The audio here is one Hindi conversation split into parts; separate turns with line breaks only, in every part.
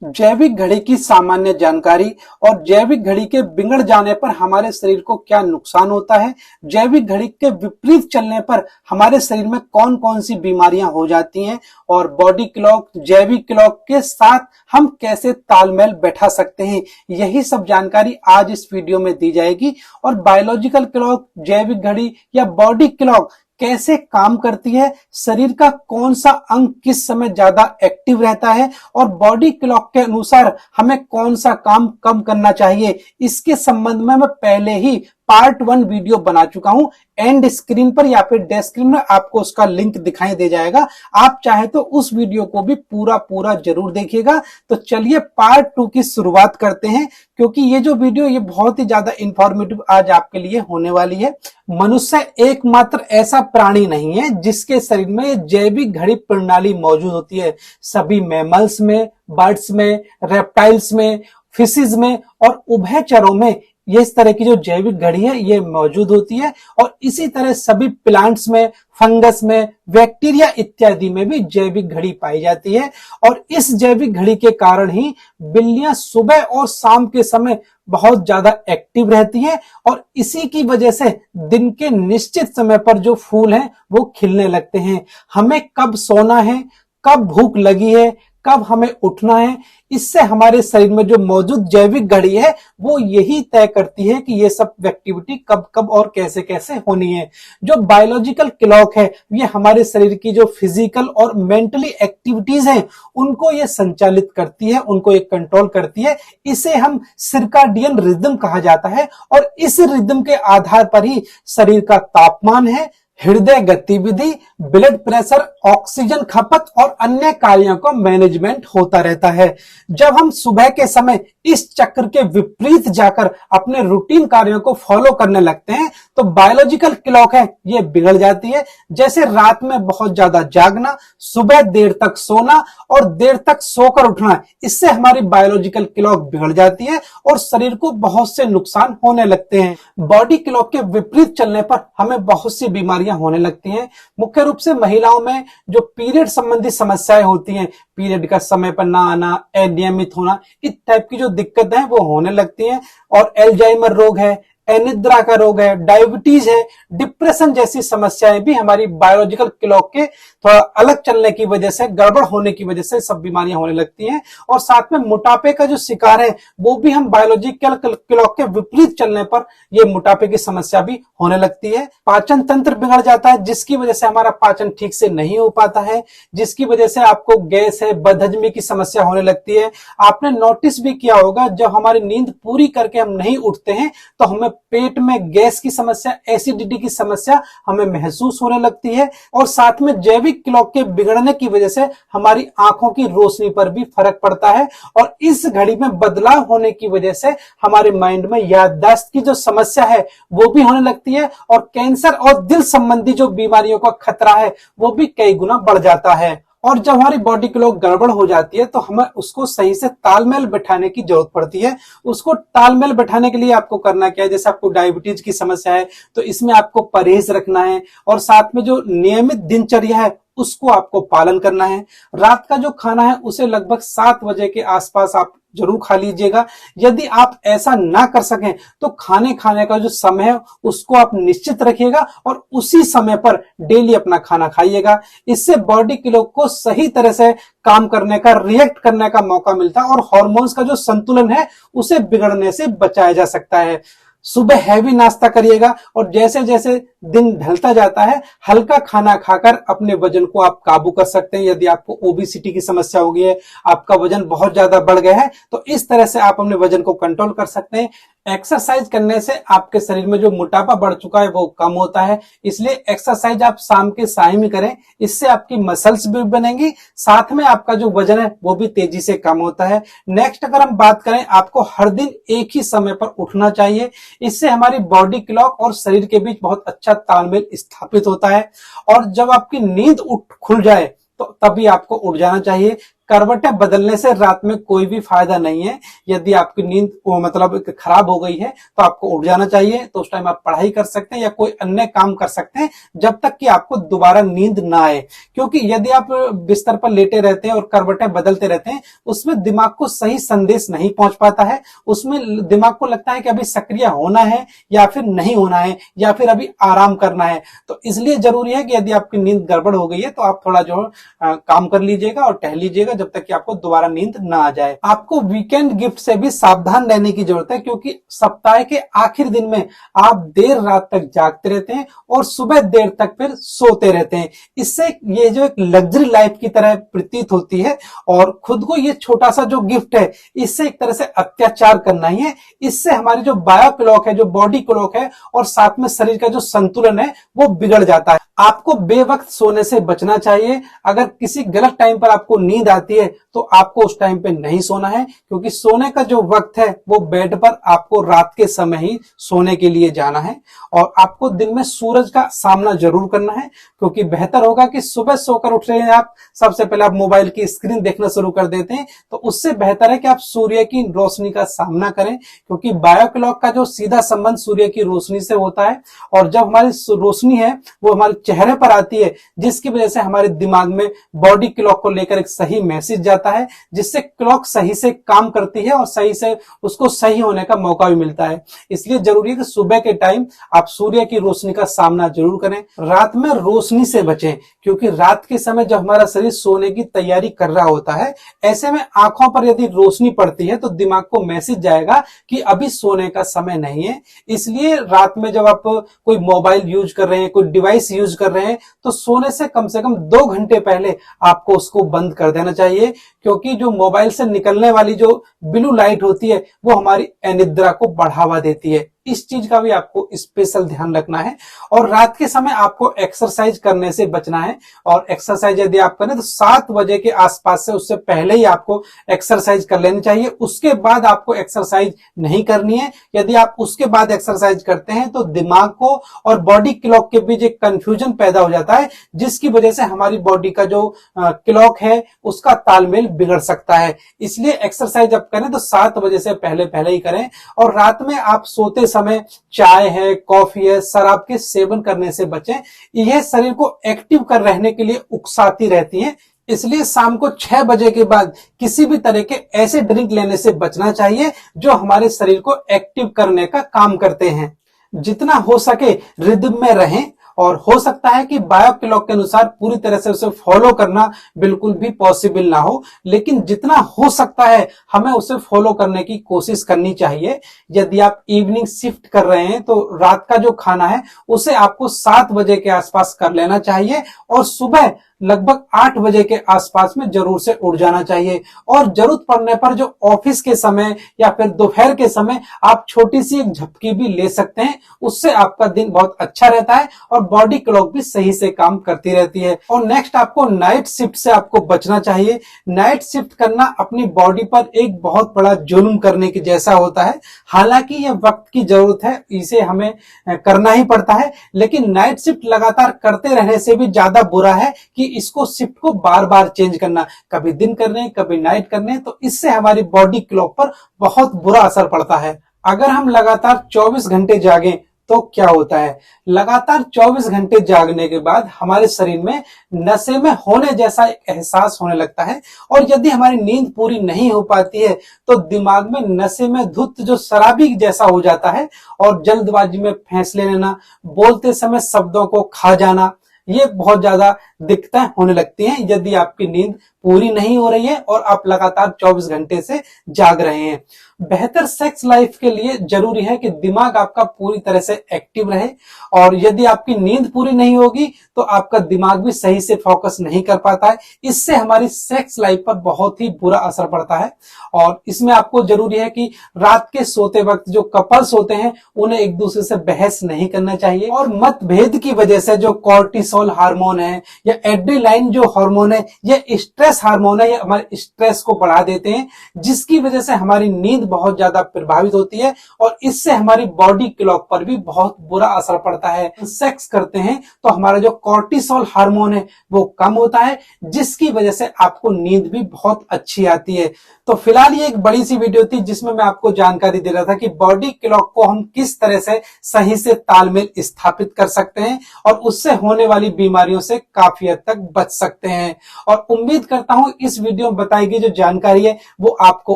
जैविक घड़ी की सामान्य जानकारी और जैविक घड़ी के बिगड़ जाने पर हमारे शरीर को क्या नुकसान होता है, जैविक घड़ी के विपरीत चलने पर हमारे शरीर में कौन कौन सी बीमारियां हो जाती हैं और बॉडी क्लॉक जैविक क्लॉक के साथ हम कैसे तालमेल बैठा सकते हैं, यही सब जानकारी आज इस वीडियो में दी जाएगी। और बायोलॉजिकल क्लॉक, जैविक घड़ी या बॉडी क्लॉक कैसे काम करती है, शरीर का कौन सा अंग किस समय ज्यादा एक्टिव रहता है और बॉडी क्लॉक के अनुसार हमें कौन सा काम कम करना चाहिए, इसके संबंध में मैं पहले ही पार्ट 1 वीडियो बना चुका हूं। एंड स्क्रीन पर या फिर डिस्क्रिप्शन में आपको उसका लिंक दिखाई दे जाएगा। आप चाहे तो उस वीडियो को भी पूरा जरूर देखिएगा। तो चलिए पार्ट 2 की शुरुआत करते हैं, क्योंकि ये जो वीडियो ये बहुत ही ज्यादा इंफॉर्मेटिव आज आपके लिए होने वाली है। मनुष्य एकमात्र ऐसा प्राणी नहीं है जिसके शरीर में जैविक घड़ी प्रणाली मौजूद होती है। सभी मैमल्स में, बर्ड्स में, रेप्टाइल्स में, फिशेज में और उभयचरों में ये इस तरह की जो जैविक घड़ी है ये मौजूद होती है। और इसी तरह सभी प्लांट्स में, फंगस में, बैक्टीरिया इत्यादि में भी जैविक घड़ी पाई जाती है। और इस जैविक घड़ी के कारण ही बिल्लियां सुबह और शाम के समय बहुत ज्यादा एक्टिव रहती हैं और इसी की वजह से दिन के निश्चित समय पर जो फूल हैं वो खिलने लगते हैं। हमें कब सोना है, कब भूख लगी है, कब हमें उठना है, इससे हमारे शरीर में जो मौजूद जैविक घड़ी है वो यही तय करती है कि ये सब एक्टिविटी कब कब और कैसे कैसे होनी है। जो बायोलॉजिकल क्लॉक है ये हमारे शरीर की जो फिजिकल और मेंटली एक्टिविटीज हैं उनको ये संचालित करती है, उनको ये कंट्रोल करती है। इसे हम सर्काडियन रिदम कहा जाता है और इस रिदम के आधार पर ही शरीर का तापमान है, हृदय गतिविधि, ब्लड प्रेशर, ऑक्सीजन खपत और अन्य कार्यों का मैनेजमेंट होता रहता है। जब हम सुबह के समय इस चक्र के विपरीत जाकर अपने रूटीन कार्यों को फॉलो करने लगते हैं तो बायोलॉजिकल क्लॉक है ये बिगड़ जाती है। जैसे रात में बहुत ज्यादा जागना, सुबह देर तक सोना और देर तक सोकर उठना, इससे हमारी बायोलॉजिकल क्लॉक बिगड़ जाती है और शरीर को बहुत से नुकसान होने लगते हैं। बॉडी क्लॉक के विपरीत चलने पर हमें बहुत सी बीमारियां होने लगती हैं। मुख्य रूप से महिलाओं में जो पीरियड संबंधी समस्याएं होती हैं, पीरियड का समय पर ना आना, अनियमित होना, इस टाइप की जो दिक्कतें हैं वो होने लगती हैं। और एल्जाइमर रोग है, अनिद्रा का रोग है, डायबिटीज है, डिप्रेशन जैसी समस्याएं भी हमारी बायोलॉजिकल क्लॉक के थोड़ा अलग चलने की वजह से, गड़बड़ होने की वजह से सब बीमारियां होने लगती हैं। और साथ में मोटापे का जो शिकार है वो भी हम बायोलॉजिकल क्लॉक के विपरीत चलने पर ये मोटापे की समस्या भी होने लगती है। पाचन तंत्र बिगड़ जाता है जिसकी वजह से हमारा पाचन ठीक से नहीं हो पाता है, जिसकी वजह से आपको गैस है, बदहजमी की समस्या होने लगती है। आपने नोटिस भी किया होगा जब हमारी नींद पूरी करके हम नहीं उठते हैं तो हमें पेट में गैस की समस्या, एसिडिटी की समस्या हमें महसूस होने लगती है। और साथ में जैविक क्लॉक के बिगड़ने की वजह से हमारी आंखों की रोशनी पर भी फर्क पड़ता है और इस घड़ी में बदलाव होने की वजह से हमारे माइंड में याददाश्त की जो समस्या है वो भी होने लगती है और कैंसर और दिल संबंधी जो बीमारियों का खतरा है वो भी कई गुना बढ़ जाता है। और जब हमारी बॉडी क्लॉक गड़बड़ हो जाती है तो हमें उसको सही से तालमेल बैठाने की जरूरत पड़ती है। उसको तालमेल बैठाने के लिए आपको करना क्या है, जैसे आपको डायबिटीज की समस्या है तो इसमें आपको परहेज रखना है और साथ में जो नियमित दिनचर्या है उसको आपको पालन करना है। रात का जो खाना है उसे लगभग 7 बजे के आसपास आप जरूर खा लीजिएगा। यदि आप ऐसा ना कर सकें तो खाने का जो समय है उसको आप निश्चित रखिएगा और उसी समय पर डेली अपना खाना खाइएगा। इससे बॉडी क्लॉक को सही तरह से काम करने का, रिएक्ट करने का मौका मिलता है और हार्मोन्स का जो संतुलन है उसे बिगड़ने से बचाया जा सकता है। सुबह हैवी नाश्ता करिएगा और जैसे जैसे दिन ढलता जाता है हल्का खाना खाकर अपने वजन को आप काबू कर सकते हैं। यदि आपको ओबेसिटी की समस्या हो गई है, आपका वजन बहुत ज्यादा बढ़ गया है, तो इस तरह से आप अपने वजन को कंट्रोल कर सकते हैं। एक्सरसाइज करने से आपके शरीर में जो मोटापा बढ़ चुका है वो कम होता है, इसलिए एक्सरसाइज आप शाम के साय में करें। इससे आपकी मसल्स भी बनेंगी, साथ में आपका जो वजन है वो भी तेजी से कम होता है। नेक्स्ट अगर हम बात करें, आपको हर दिन एक ही समय पर उठना चाहिए। इससे हमारी बॉडी क्लॉक और शरीर के बीच बहुत अच्छा तालमेल स्थापित होता है। और जब आपकी नींद खुल जाए तो तभी आपको उठ जाना चाहिए। करवटें बदलने से रात में कोई भी फायदा नहीं है। यदि आपकी नींद मतलब खराब हो गई है तो आपको उठ जाना चाहिए, तो उस टाइम आप पढ़ाई कर सकते हैं या कोई अन्य काम कर सकते हैं जब तक कि आपको दोबारा नींद ना आए। क्योंकि यदि आप बिस्तर पर लेटे रहते हैं और करवटें बदलते रहते हैं, उसमें दिमाग को सही संदेश नहीं पहुंच पाता है। उसमें दिमाग को लगता है कि अभी सक्रिय होना है या फिर नहीं होना है या फिर अभी आराम करना है। तो इसलिए जरूरी है कि यदि आपकी नींद गड़बड़ हो गई है तो आप थोड़ा जो काम कर लीजिएगा और टहल लीजिएगा जब तक कि आपको दोबारा नींद ना आ जाए। आपको वीकेंड गिफ्ट से भी सावधान रहने की जरूरत है, क्योंकि सप्ताह के आखिर दिन में आप देर रात तक जागते रहते हैं और सुबह देर तक फिर सोते रहते हैं। इससे ये जो एक लग्जरी लाइफ की तरह प्रतीत होती है और खुद को ये छोटा सा जो गिफ्ट है इससे एक तरह से अत्याचार करना ही है। इससे हमारी जो बायो क्लॉक है, जो बॉडी क्लॉक है और साथ में शरीर का जो संतुलन है वो बिगड़ जाता है। आपको बेवक्त सोने से बचना चाहिए। अगर किसी गलत टाइम पर आपको नींद आती है तो आपको उस टाइम पे नहीं सोना है, क्योंकि सोने का जो वक्त है वो बेड पर आपको रात के समय ही सोने के लिए जाना है। और आपको दिन में सूरज का सामना जरूर करना है, क्योंकि बेहतर होगा कि सुबह सोकर उठ रहे हैं आप, सबसे पहले आप मोबाइल की स्क्रीन देखना शुरू कर देते हैं, तो उससे बेहतर है कि आप सूर्य की रोशनी का सामना करें, क्योंकि बायो क्लॉक का जो सीधा संबंध सूर्य की रोशनी से होता है। और जब हमारी रोशनी है वो हमारे चेहरे पर आती है, जिसकी वजह से हमारे दिमाग में बॉडी क्लॉक को लेकर एक सही मैसेज जाता है, जिससे क्लॉक सही से काम करती है और सही से उसको सही होने का मौका भी मिलता है। इसलिए जरूरी है कि सुबह के टाइम आप सूर्य की रोशनी का सामना जरूर करें। रात में रोशनी से बचें, क्योंकि रात के समय जब हमारा शरीर सोने की तैयारी कर रहा होता है, ऐसे में आंखों पर यदि रोशनी पड़ती है तो दिमाग को मैसेज जाएगा कि अभी सोने का समय नहीं है। इसलिए रात में जब आप कोई मोबाइल यूज कर रहे हैं, कोई डिवाइस यूज कर रहे हैं, तो सोने से कम 2 घंटे पहले आपको उसको बंद कर देना चाहिए, क्योंकि जो मोबाइल से निकलने वाली जो ब्लू लाइट होती है वो हमारी अनिद्रा को बढ़ावा देती है। इस चीज का भी आपको स्पेशल ध्यान रखना है। और रात के समय आपको एक्सरसाइज करने से बचना है। और एक्सरसाइज यदि आप करें तो 7 बजे के आसपास से, उससे पहले ही आपको एक्सरसाइज कर लेनी चाहिए। उसके बाद आपको एक्सरसाइज नहीं करनी है। यदि आप उसके बाद एक्सरसाइज करते हैं तो दिमाग को और बॉडी क्लॉक के बीच एक कंफ्यूजन पैदा हो जाता है, जिसकी वजह से हमारी बॉडी का जो क्लॉक है उसका तालमेल बिगड़ सकता है। इसलिए एक्सरसाइज आप करें तो 7 बजे से पहले ही करें। और रात में आप सोते समय चाय है, कॉफी है, शराब के सेवन करने से बचें। यह शरीर को एक्टिव कर रहने के लिए उकसाती रहती है। इसलिए शाम को 6 बजे के बाद किसी भी तरह के ऐसे ड्रिंक लेने से बचना चाहिए जो हमारे शरीर को एक्टिव करने का काम करते हैं। जितना हो सके रिदम में रहें। और हो सकता है कि बायो क्लॉक के अनुसार पूरी तरह से उसे फॉलो करना बिल्कुल भी पॉसिबल ना हो, लेकिन जितना हो सकता है हमें उसे फॉलो करने की कोशिश करनी चाहिए। यदि आप इवनिंग शिफ्ट कर रहे हैं तो रात का जो खाना है उसे आपको 7 बजे के आसपास कर लेना चाहिए और सुबह लगभग 8 बजे के आसपास में जरूर से उठ जाना चाहिए। और जरूरत पड़ने पर जो ऑफिस के समय या फिर दोपहर के समय आप छोटी सी एक झपकी भी ले सकते हैं। उससे आपका दिन बहुत अच्छा रहता है और बॉडी क्लॉक भी सही से काम करती रहती है। और नेक्स्ट आपको नाइट शिफ्ट से आपको बचना चाहिए। नाइट शिफ्ट करना अपनी बॉडी पर एक बहुत बड़ा जुल्म करने की जैसा होता है। हालांकि यह वक्त की जरूरत है, इसे हमें करना ही पड़ता है, लेकिन नाइट शिफ्ट लगातार करते रहने से भी ज्यादा बुरा है कि इसको शिफ्ट को बार बार चेंज करना, कभी दिन करने कभी नाइट करने, तो इससे हमारी बॉडी क्लॉक पर बहुत बुरा असर पड़ता है। अगर हम लगातार 24 घंटे जागें तो क्या होता है? लगातार 24 घंटे जागने के बाद हमारे शरीर में नशे में होने जैसा एक एहसास होने लगता है। और यदि हमारी नींद पूरी नहीं हो पाती है तो दिमाग में नशे में धुत जो शराबी जैसा हो जाता है और जल्दबाजी में फैसले लेना, बोलते समय शब्दों को खा जाना, ये बहुत ज्यादा दिक्कतें होने लगती हैं यदि आपकी नींद पूरी नहीं हो रही है और आप लगातार 24 घंटे से जाग रहे हैं। बेहतर सेक्स लाइफ के लिए जरूरी है कि दिमाग आपका पूरी तरह से एक्टिव रहे। और यदि आपकी नींद पूरी नहीं होगी तो आपका दिमाग भी सही से फोकस नहीं कर पाता है। इससे हमारी सेक्स लाइफ पर बहुत ही बुरा असर पड़ता है। और इसमें आपको जरूरी है कि रात के सोते वक्त जो कपल्स होते हैं उन्हें एक दूसरे से बहस नहीं करना चाहिए। और मतभेद की वजह से जो कॉर्टिसोल हार्मोन है या एड्रेनालाइन जो हार्मोन है, ये स्ट्रेस हार्मोन है, ये हमारे स्ट्रेस को बढ़ा देते हैं, जिसकी वजह से हमारी नींद बहुत ज्यादा प्रभावित होती है और इससे हमारी बॉडी क्लॉक पर भी बहुत बुरा असर पड़ता है। सेक्स करते हैं तो हमारा जो कॉर्टिसोल हार्मोन है वो कम होता है, जिसकी वजह से आपको नींद भी बहुत अच्छी आती है। तो फिलहाल ये एक बड़ी सी वीडियो थी जिसमें मैं आपको जानकारी दे रहा था कि बॉडी क्लॉक को हम किस तरह से सही से तालमेल स्थापित कर सकते हैं और उससे होने वाली बीमारियों से काफी हद तक बच सकते हैं। और उम्मीद करता हूं इस वीडियो में बताई गई जो जानकारी है वो आपको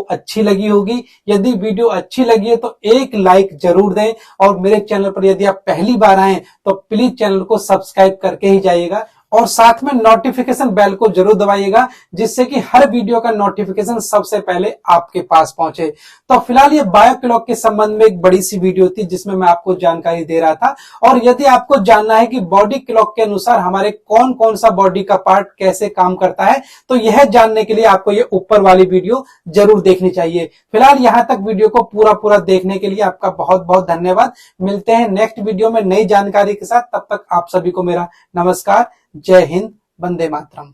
अच्छी लगी होगी। यदि वीडियो अच्छी लगी है तो एक लाइक जरूर दें और मेरे चैनल पर यदि आप पहली बार आए तो प्लीज चैनल को सब्सक्राइब करके ही जाइएगा और साथ में नोटिफिकेशन बेल को जरूर दबाइएगा, जिससे कि हर वीडियो का नोटिफिकेशन सबसे पहले आपके पास पहुंचे। तो फिलहाल ये बायो क्लॉक के संबंध में एक बड़ी सी वीडियो थी जिसमें मैं आपको जानकारी दे रहा था। और यदि आपको जानना है कि बॉडी क्लॉक के अनुसार हमारे कौन कौन सा बॉडी का पार्ट कैसे काम करता है, तो यह जानने के लिए आपको ये ऊपर वाली वीडियो जरूर देखनी चाहिए। फिलहाल यहां तक वीडियो को पूरा देखने के लिए आपका बहुत बहुत धन्यवाद। मिलते हैं नेक्स्ट वीडियो में नई जानकारी के साथ। तब तक आप सभी को मेरा नमस्कार। जय हिंद, वंदे मातरम।